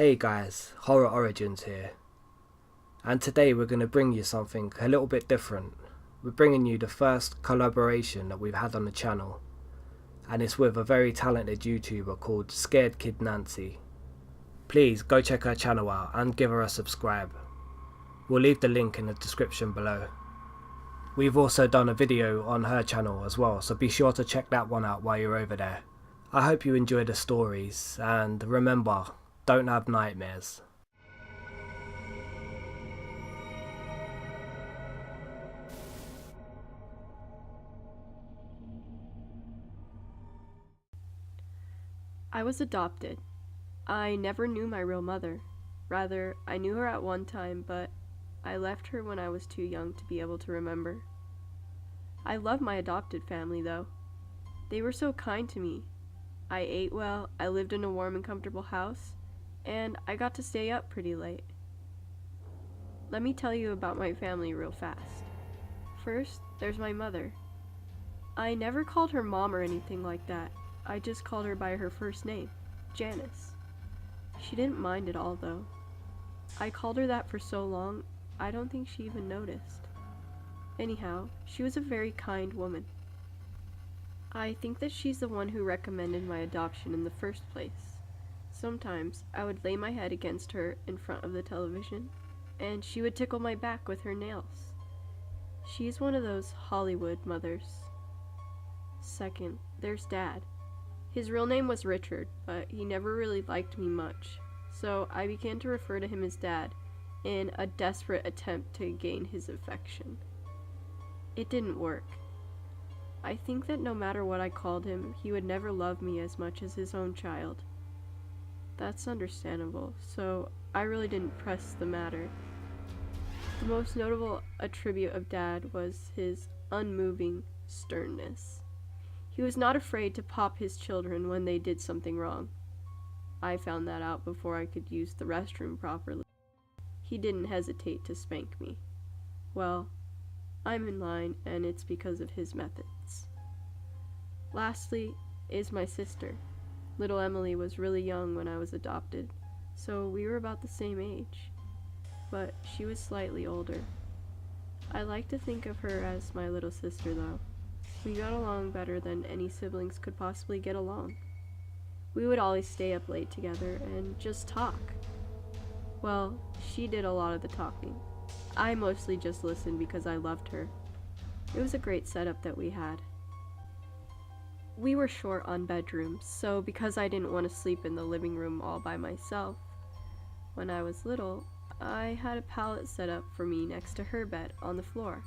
Hey guys, Horror Origins here, and today we're going to bring you something a little bit different. We're bringing you the first collaboration that we've had on the channel, and it's with a very talented YouTuber called Scared Kid Nancy. Please go check her channel out and give her a subscribe. We'll leave the link in the description below. We've also done a video on her channel as well, so be sure to check that one out while you're over there. I hope you enjoy the stories, and remember, don't have nightmares. I was adopted. I never knew my real mother. Rather, I knew her at one time, but I left her when I was too young to be able to remember. I love my adopted family, though. They were so kind to me. I ate well, I lived in a warm and comfortable house, and I got to stay up pretty late. Let me tell you about my family real fast. First, there's my mother. I never called her mom or anything like that. I just called her by her first name, Janice. She didn't mind at all, though. I called her that for so long, I don't think she even noticed. Anyhow, she was a very kind woman. I think that she's the one who recommended my adoption in the first place. Sometimes I would lay my head against her in front of the television, and she would tickle my back with her nails. She's one of those Hollywood mothers. Second, there's Dad. His real name was Richard, but he never really liked me much, so I began to refer to him as Dad in a desperate attempt to gain his affection. It didn't work. I think that no matter what I called him, he would never love me as much as his own child. That's understandable, so I really didn't press the matter. The most notable attribute of Dad was his unmoving sternness. He was not afraid to pop his children when they did something wrong. I found that out before I could use the restroom properly. He didn't hesitate to spank me. Well, I'm in line, and it's because of his methods. Lastly is my sister. Little Emily was really young when I was adopted, so we were about the same age, but she was slightly older. I like to think of her as my little sister, though. We got along better than any siblings could possibly get along. We would always stay up late together and just talk. Well, she did a lot of the talking. I mostly just listened because I loved her. It was a great setup that we had. We were short on bedrooms, so because I didn't want to sleep in the living room all by myself, when I was little, I had a pallet set up for me next to her bed on the floor.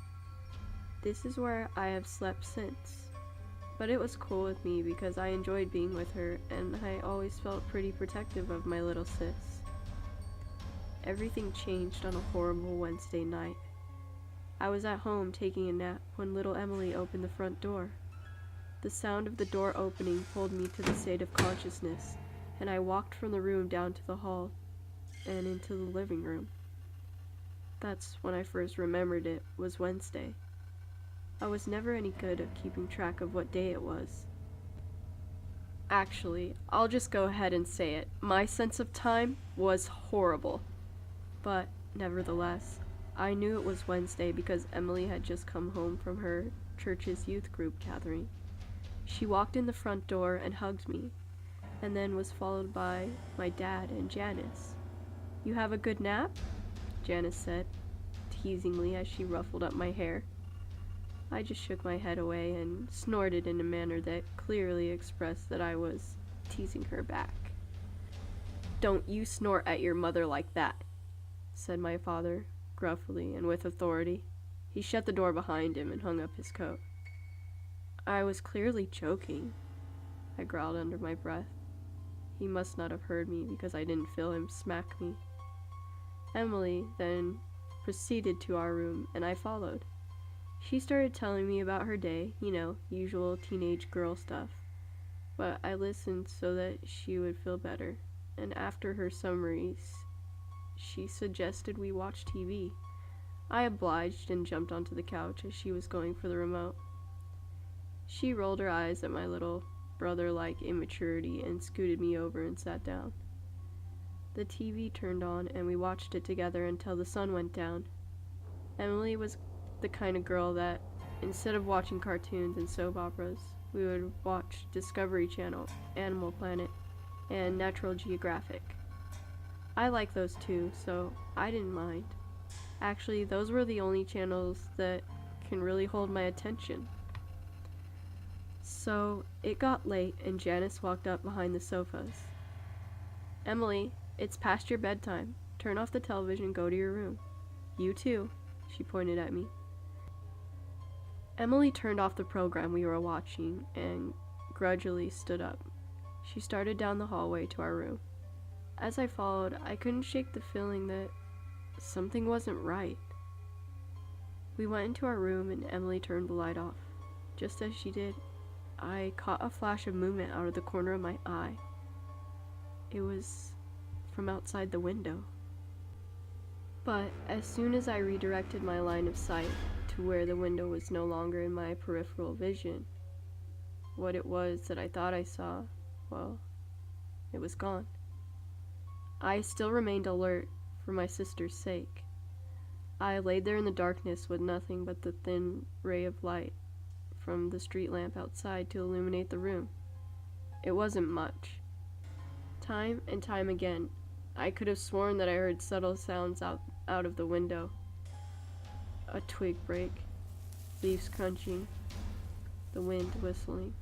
This is where I have slept since, but it was cool with me because I enjoyed being with her and I always felt pretty protective of my little sis. Everything changed on a horrible Wednesday night. I was at home taking a nap when little Emily opened the front door. The sound of the door opening pulled me to the state of consciousness, and I walked from the room down to the hall and into the living room. That's when I first remembered it was Wednesday. I was never any good at keeping track of what day it was. Actually, I'll just go ahead and say it. My sense of time was horrible. But, nevertheless, I knew it was Wednesday because Emily had just come home from her church's youth group gathering. She walked in the front door and hugged me, and then was followed by my dad and Janice. "You have a good nap?" Janice said, teasingly as she ruffled up my hair. I just shook my head away and snorted in a manner that clearly expressed that I was teasing her back. "Don't you snort at your mother like that," said my father, gruffly and with authority. He shut the door behind him and hung up his coat. I was clearly joking, I growled under my breath. He must not have heard me because I didn't feel him smack me. Emily then proceeded to our room and I followed. She started telling me about her day, usual teenage girl stuff. But I listened so that she would feel better, and after her summaries, she suggested we watch TV. I obliged and jumped onto the couch as she was going for the remote. She rolled her eyes at my little brother-like immaturity and scooted me over and sat down. The TV turned on and we watched it together until the sun went down. Emily was the kind of girl that, instead of watching cartoons and soap operas, we would watch Discovery Channel, Animal Planet, and Natural Geographic. I like those too, so I didn't mind. Actually, those were the only channels that can really hold my attention. So, it got late and Janice walked up behind the sofas. "Emily, it's past your bedtime. Turn off the television, go to your room." "You too," she pointed at me. Emily turned off the program we were watching and grudgingly stood up. She started down the hallway to our room. As I followed, I couldn't shake the feeling that something wasn't right. We went into our room and Emily turned the light off. Just as she did, I caught a flash of movement out of the corner of my eye. It was from outside the window. But as soon as I redirected my line of sight to where the window was no longer in my peripheral vision, what it was that I thought I saw, well, it was gone. I still remained alert for my sister's sake. I laid there in the darkness with nothing but the thin ray of light from the street lamp outside to illuminate the room. It wasn't much. Time and time again, I could have sworn that I heard subtle sounds out of the window. A twig break, leaves crunching, the wind whistling,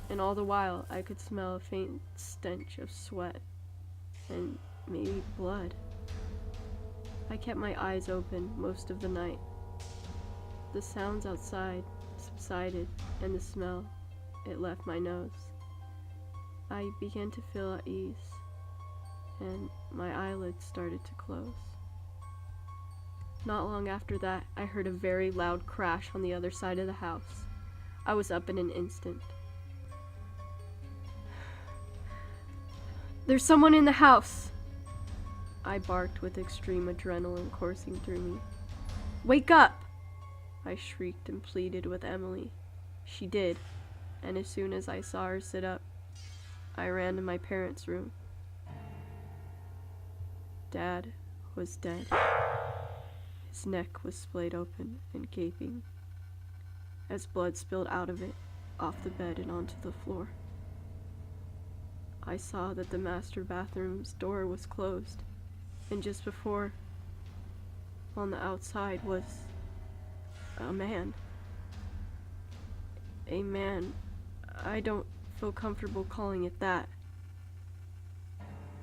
and all the while I could smell a faint stench of sweat and maybe blood. I kept my eyes open most of the night. The sounds outside subsided, and the smell, it left my nose. I began to feel at ease, and my eyelids started to close. Not long after that, I heard a very loud crash on the other side of the house. I was up in an instant. "There's someone in the house!" I barked with extreme adrenaline coursing through me. "Wake up!" I shrieked and pleaded with Emily. She did, and as soon as I saw her sit up, I ran to my parents' room. Dad was dead. His neck was splayed open and gaping, as blood spilled out of it, off the bed and onto the floor. I saw that the master bathroom's door was closed, and just before, on the outside, was a man. A man. I don't feel comfortable calling it that.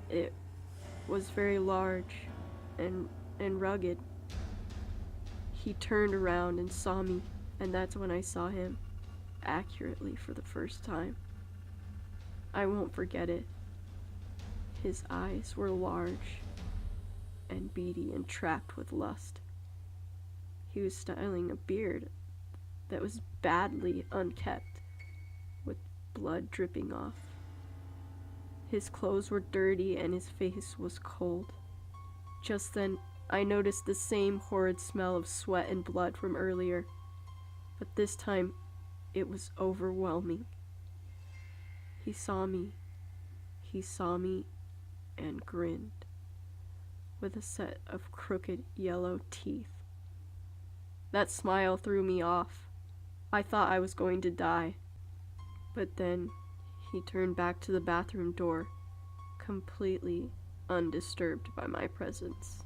It was very large and rugged. He turned around and saw me, and that's when I saw him accurately for the first time. I won't forget it. His eyes were large and beady and trapped with lust. He was styling a beard that was badly unkept, with blood dripping off. His clothes were dirty and his face was cold. Just then, I noticed the same horrid smell of sweat and blood from earlier, but this time, it was overwhelming. He saw me and grinned, with a set of crooked yellow teeth. That smile threw me off. I thought I was going to die. But then he turned back to the bathroom door, completely undisturbed by my presence.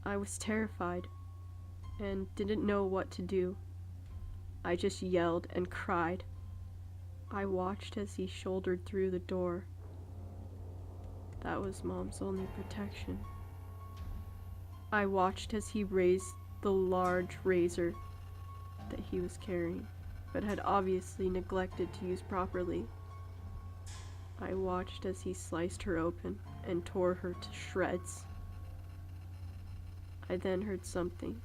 I was terrified and didn't know what to do. I just yelled and cried. I watched as he shouldered through the door. That was Mom's only protection. I watched as he raised the large razor that he was carrying, but had obviously neglected to use properly. I watched as he sliced her open and tore her to shreds. I then heard something.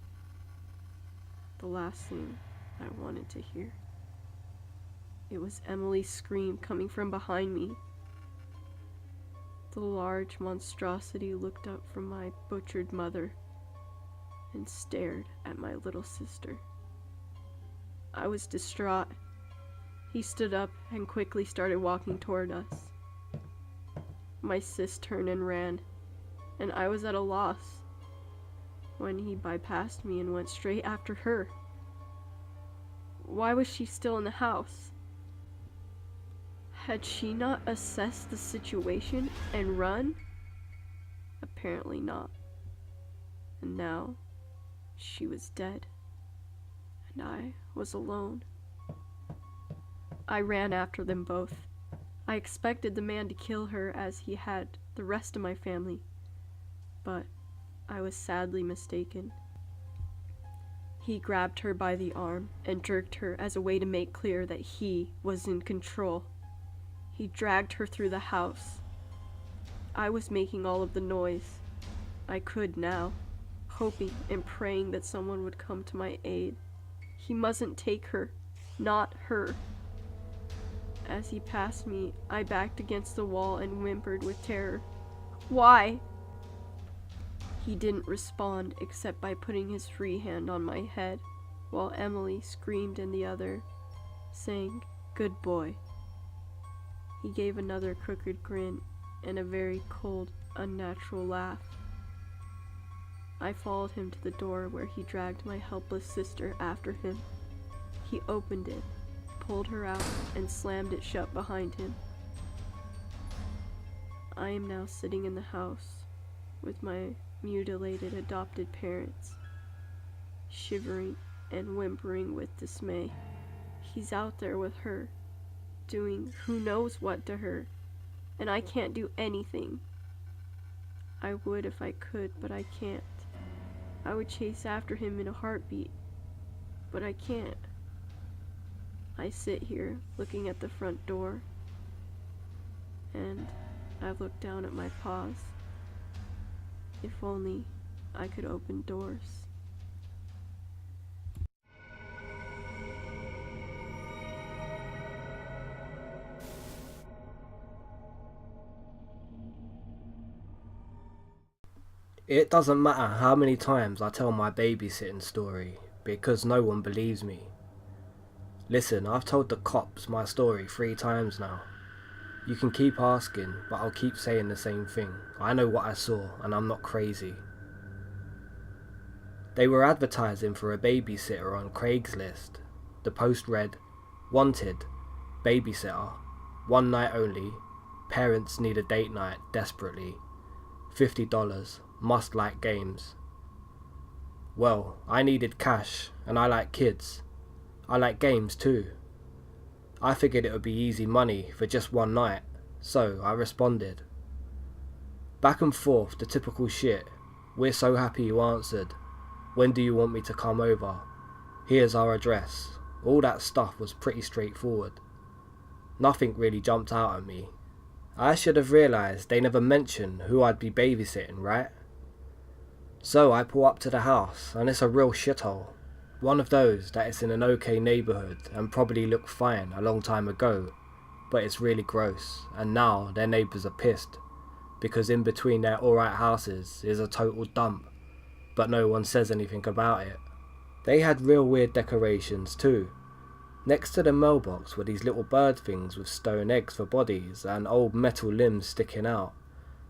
The last thing I wanted to hear. It was Emily's scream coming from behind me. The large monstrosity looked up from my butchered mother and stared at my little sister. I was distraught. He stood up and quickly started walking toward us. My sis turned and ran, and I was at a loss when he bypassed me and went straight after her. Why was she still in the house? Had she not assessed the situation and run? Apparently not. And now she was dead, and I was alone. I ran after them both. I expected the man to kill her as he had the rest of my family, but I was sadly mistaken. He grabbed her by the arm and jerked her as a way to make clear that he was in control. He dragged her through the house. I was making all of the noise I could now, hoping and praying that someone would come to my aid. He mustn't take her, not her. As he passed me, I backed against the wall and whimpered with terror. Why? He didn't respond except by putting his free hand on my head, while Emily screamed in the other, saying, "Good boy." He gave another crooked grin and a very cold, unnatural laugh. I followed him to the door where he dragged my helpless sister after him. He opened it, pulled her out, and slammed it shut behind him. I am now sitting in the house with my mutilated adopted parents, shivering and whimpering with dismay. He's out there with her, doing who knows what to her, and I can't do anything. I would if I could, but I can't. I would chase after him in a heartbeat, but I can't. I sit here looking at the front door, and I look down at my paws. If only I could open doors. It doesn't matter how many times I tell my babysitting story, because no one believes me. Listen, I've told the cops my story 3 times now. You can keep asking, but I'll keep saying the same thing. I know what I saw, and I'm not crazy. They were advertising for a babysitter on Craigslist. The post read, "Wanted, babysitter, 1 night only, parents need a date night desperately, $50, must like games." Well, I needed cash, and I like kids. I like games too. I figured it would be easy money for just 1 night, so I responded. Back and forth, the typical shit. "We're so happy you answered. When do you want me to come over? Here's our address." All that stuff was pretty straightforward. Nothing really jumped out at me. I should have realised they never mentioned who I'd be babysitting, right? So I pull up to the house, and it's a real shithole. One of those that it's in an okay neighbourhood and probably looked fine a long time ago, but it's really gross, and now their neighbours are pissed, because in between their alright houses is a total dump, but no one says anything about it. They had real weird decorations too. Next to the mailbox were these little bird things with stone eggs for bodies and old metal limbs sticking out,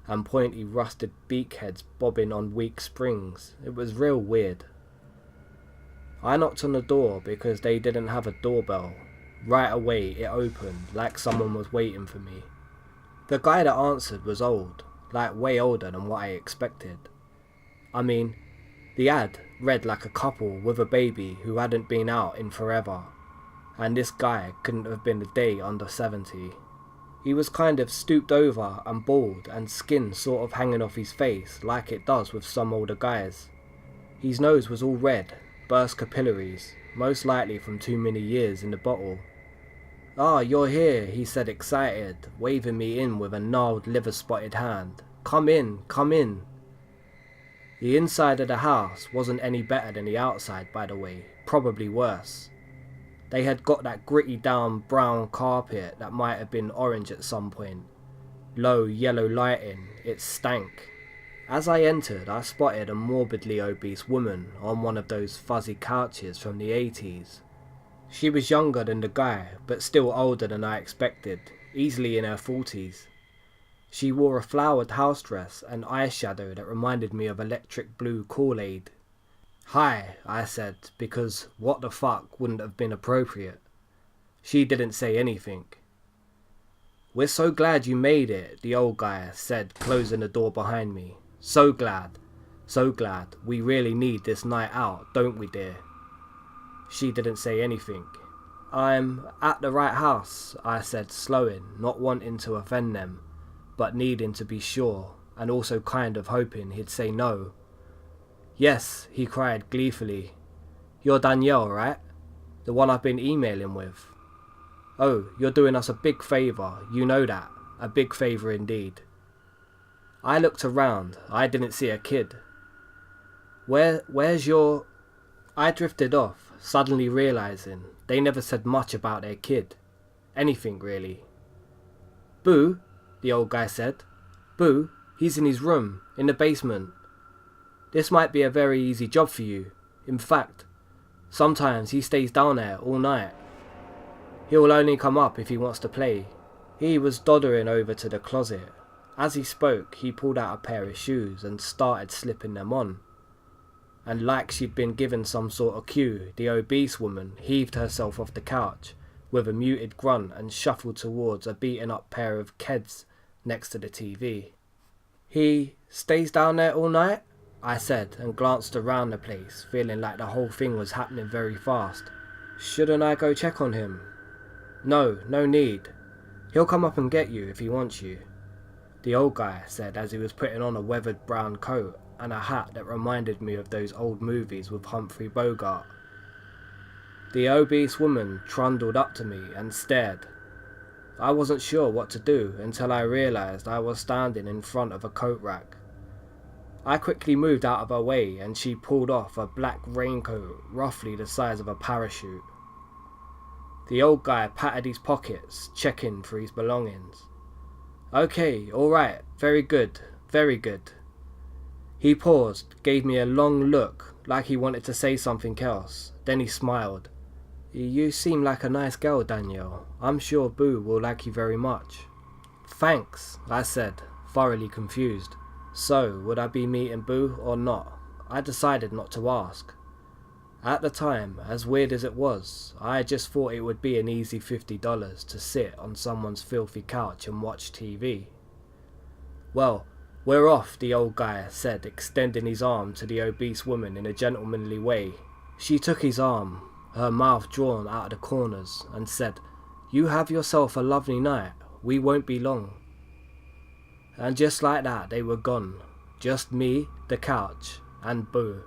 and pointy rusted beak heads bobbing on weak springs. It was real weird. I knocked on the door because they didn't have a doorbell. Right away it opened like someone was waiting for me. The guy that answered was old, like way older than what I expected. I mean, the ad read like a couple with a baby who hadn't been out in forever, and this guy couldn't have been a day under 70. He was kind of stooped over and bald, and skin sort of hanging off his face like it does with some older guys. His nose was all red, burst capillaries, most likely from too many years in the bottle. "Ah, you're here," he said excited, waving me in with a gnarled liver-spotted hand. Come in, come in." The inside of the house wasn't any better than the outside, by the way, probably worse. They had got that gritty down brown carpet that might have been orange at some point. Low yellow lighting, it stank. As I entered, I spotted a morbidly obese woman on one of those fuzzy couches from the 80s. She was younger than the guy, but still older than I expected, easily in her 40s. She wore a flowered house dress and eyeshadow that reminded me of electric blue Kool-Aid. "Hi," I said, because what the fuck wouldn't have been appropriate. She didn't say anything. "We're so glad you made it," the old guy said, closing the door behind me. So glad. So glad. We really need this night out, don't we, dear?" She didn't say anything. "I'm at the right house," I said, slowing, not wanting to offend them, but needing to be sure, and also kind of hoping he'd say no. "Yes," he cried gleefully. "You're Danielle, right? The one I've been emailing with. Oh, you're doing us a big favour, you know that. A big favour indeed." I looked around. I didn't see a kid. Where's your... I drifted off, suddenly realising they never said much about their kid. Anything, really. "Boo," the old guy said. "Boo, he's in his room, in the basement. This might be a very easy job for you. In fact, sometimes he stays down there all night. He'll only come up if he wants to play." He was doddering over to the closet. As he spoke, he pulled out a pair of shoes and started slipping them on. And like she'd been given some sort of cue, the obese woman heaved herself off the couch with a muted grunt and shuffled towards a beaten up pair of Keds next to the TV. "He stays down there all night?" I said, and glanced around the place, feeling like the whole thing was happening very fast. "Shouldn't I go check on him?" No need. He'll come up and get you if he wants you," the old guy said as he was putting on a weathered brown coat and a hat that reminded me of those old movies with Humphrey Bogart. The obese woman trundled up to me and stared. I wasn't sure what to do until I realised I was standing in front of a coat rack. I quickly moved out of her way and she pulled off a black raincoat roughly the size of a parachute. The old guy patted his pockets, checking for his belongings. "Okay, alright, very good, very good." He paused, gave me a long look, like he wanted to say something else. Then he smiled. "You seem like a nice girl, Danielle. I'm sure Boo will like you very much." "Thanks," I said, thoroughly confused. So, would I be meeting Boo or not? I decided not to ask. At the time, as weird as it was, I just thought it would be an easy $50 to sit on someone's filthy couch and watch TV. "Well, we're off," the old guy said, extending his arm to the obese woman in a gentlemanly way. She took his arm, her mouth drawn out of the corners, and said, "You have yourself a lovely night. We won't be long." And just like that, they were gone. Just me, the couch, and Boo.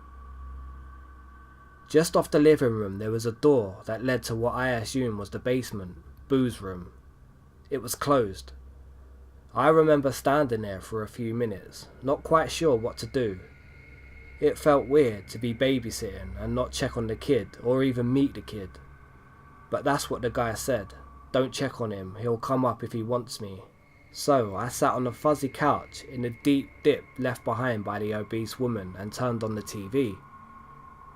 Just off the living room there was a door that led to what I assumed was the basement, Boo's room. It was closed. I remember standing there for a few minutes, not quite sure what to do. It felt weird to be babysitting and not check on the kid or even meet the kid. But that's what the guy said. Don't check on him, he'll come up if he wants me. So I sat on a fuzzy couch in the deep dip left behind by the obese woman and turned on the TV.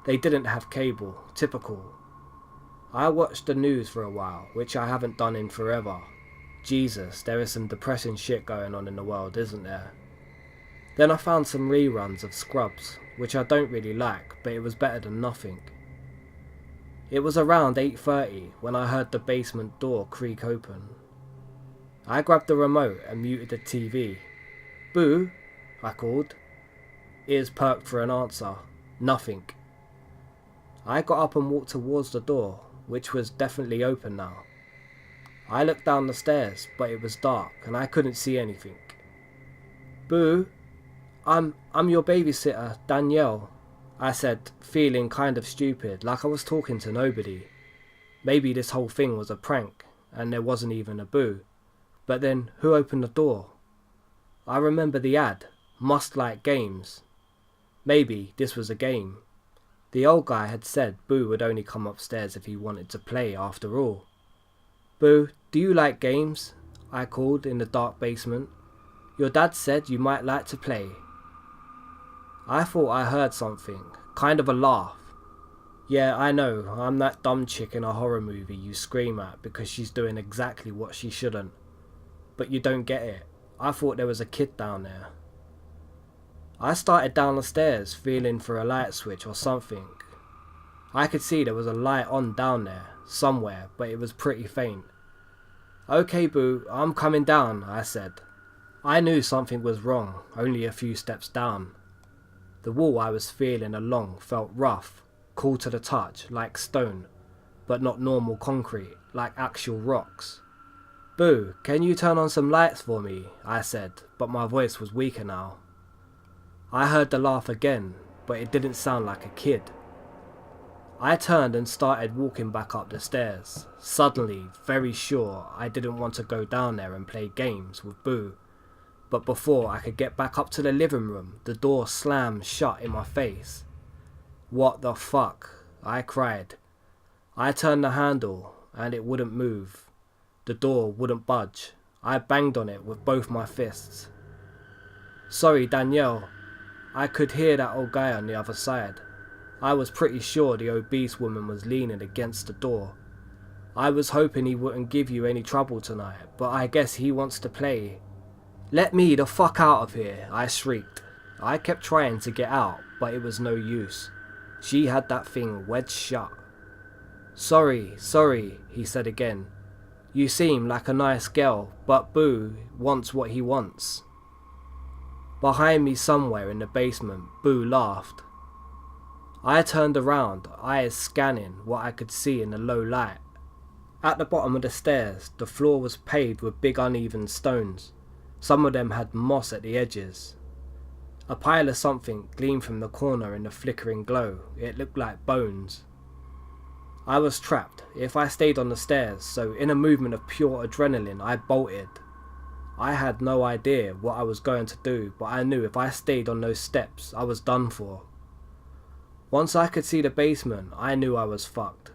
They didn't have cable, typical. I watched the news for a while, which I haven't done in forever. Jesus, there is some depressing shit going on in the world, isn't there? Then I found some reruns of Scrubs, which I don't really like, but it was better than nothing. It was around 8:30 when I heard the basement door creak open. I grabbed the remote and muted the TV. "Boo," I called. Ears perked for an answer. Nothing. I got up and walked towards the door, which was definitely open now. I looked down the stairs, but it was dark and I couldn't see anything. "Boo, I'm your babysitter, Danielle," I said, feeling kind of stupid, like I was talking to nobody. Maybe this whole thing was a prank, and there wasn't even a Boo. But then, who opened the door? I remember the ad, "Must like games." Maybe this was a game. The old guy had said Boo would only come upstairs if he wanted to play after all. "Boo, do you like games?" I called in the dark basement. "Your dad said you might like to play." I thought I heard something, kind of a laugh. Yeah, I know, I'm that dumb chick in a horror movie you scream at because she's doing exactly what she shouldn't. But you don't get it. I thought there was a kid down there. I started down the stairs feeling for a light switch or something. I could see there was a light on down there, somewhere, but it was pretty faint. "Okay, Boo, I'm coming down," I said. I knew something was wrong, only a few steps down. The wall I was feeling along felt rough, cool to the touch, like stone, but not normal concrete, like actual rocks. "Boo, can you turn on some lights for me?" I said, but my voice was weaker now. I heard the laugh again, but it didn't sound like a kid. I turned and started walking back up the stairs, suddenly very sure I didn't want to go down there and play games with Boo. But before I could get back up to the living room, the door slammed shut in my face. "What the fuck?" I cried. I turned the handle and it wouldn't move. The door wouldn't budge. I banged on it with both my fists. "Sorry, Danielle." I could hear that old guy on the other side. I was pretty sure the obese woman was leaning against the door. "I was hoping he wouldn't give you any trouble tonight, but I guess he wants to play." "Let me the fuck out of here," I shrieked. I kept trying to get out, but it was no use. She had that thing wedged shut. Sorry, he said again. "You seem like a nice girl, but Boo wants what he wants." Behind me somewhere in the basement, Boo laughed. I turned around, eyes scanning what I could see in the low light. At the bottom of the stairs, the floor was paved with big uneven stones. Some of them had moss at the edges. A pile of something gleamed from the corner in the flickering glow. It looked like bones. I was trapped if I stayed on the stairs, so in a movement of pure adrenaline, I bolted. I had no idea what I was going to do, but I knew if I stayed on those steps, I was done for. Once I could see the basement, I knew I was fucked.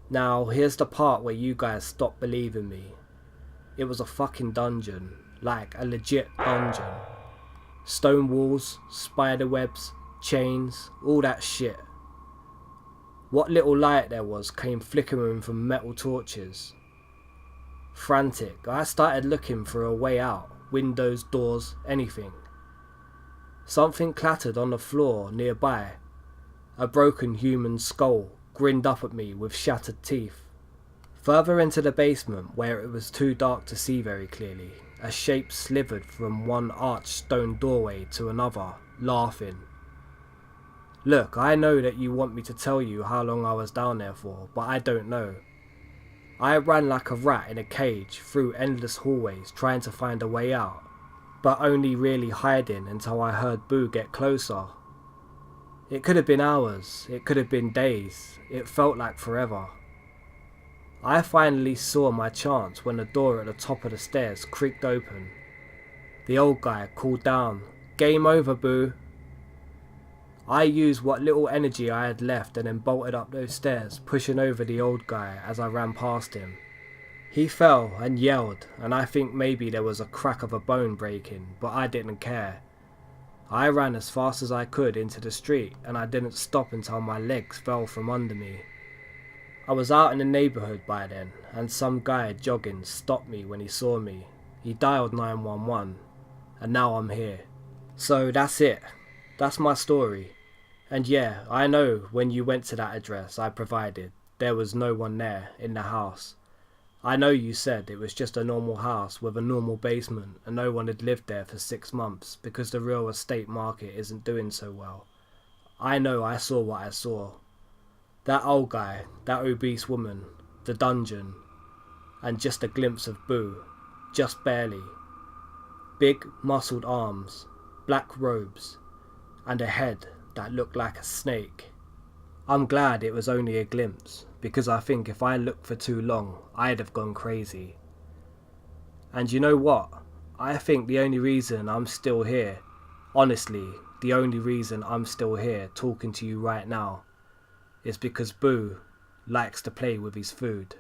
Now, here's the part where you guys stop believing me. It was a fucking dungeon, like a legit dungeon. Stone walls, spider webs, chains, all that shit. What little light there was came flickering from metal torches. Frantic, I started looking for a way out, windows, doors, anything. Something clattered on the floor nearby. A broken human skull grinned up at me with shattered teeth. Further into the basement, where it was too dark to see very clearly, a shape slithered from one arched stone doorway to another, laughing. Look, I know that you want me to tell you how long I was down there for, but I don't know. I ran like a rat in a cage through endless hallways trying to find a way out, but only really hiding until I heard Boo get closer. It could have been hours, it could have been days, it felt like forever. I finally saw my chance when the door at the top of the stairs creaked open. The old guy called down, "Game over, Boo." I used what little energy I had left and then bolted up those stairs, pushing over the old guy as I ran past him. He fell and yelled, and I think maybe there was a crack of a bone breaking, but I didn't care. I ran as fast as I could into the street, and I didn't stop until my legs fell from under me. I was out in the neighbourhood by then, and some guy jogging stopped me when he saw me. He dialed 911, and now I'm here. So that's it. That's my story. And yeah, I know when you went to that address I provided, there was no one there in the house. I know you said it was just a normal house with a normal basement and no one had lived there for 6 months because the real estate market isn't doing so well. I know I saw what I saw. That old guy, that obese woman, the dungeon, and just a glimpse of Boo, just barely. Big muscled arms, black robes, and a head that looked like a snake. I'm glad it was only a glimpse, because I think if I looked for too long, I'd have gone crazy. And you know what? I think the only reason I'm still here, honestly, the only reason I'm still here talking to you right now, is because Boo likes to play with his food.